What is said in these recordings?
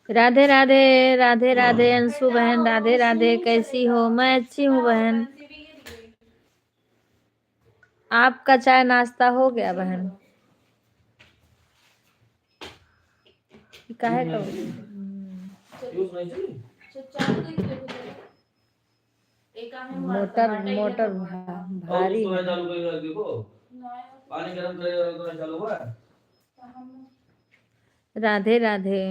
राधे राधे। राधे राधे अंशु बहन, राधे राधे। कैसी हो? मैं अच्छी हूँ बहन। आपका चाय नाश्ता हो गया बहन? काहे का मोटर मोटर भारी है। पानी गरम करेगा चालू हुआ। राधे राधे।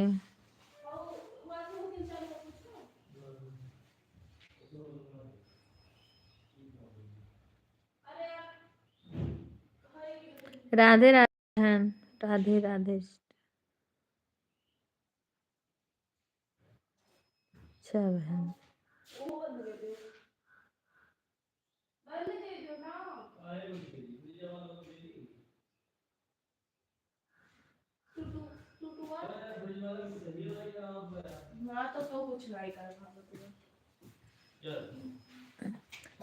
राधे राधे बहन, राधे राधे। अच्छा बहन।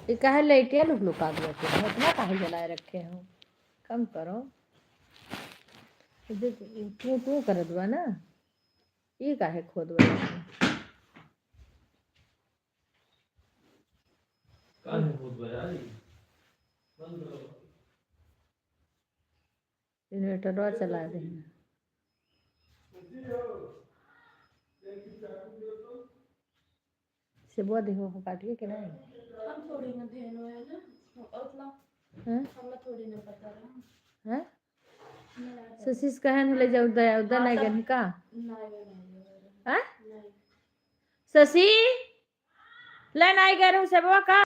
ये काहे लाइटिया लुका दिया तुम? इतना काहे जलाए रखे हो? कम करो। तू तू कर दो ना, ये काहे खोद बा इन्वर्टर चला दे। से वो देखो काटिए कि नहीं? हम थोड़ी ना देन है ना उतना, हमें थोड़ी ना पता रहा है। ससीस कहन ले जाओ दया उधर नहीं गन का नहीं। शशि ले नहीं गए रहूं सेबवा का।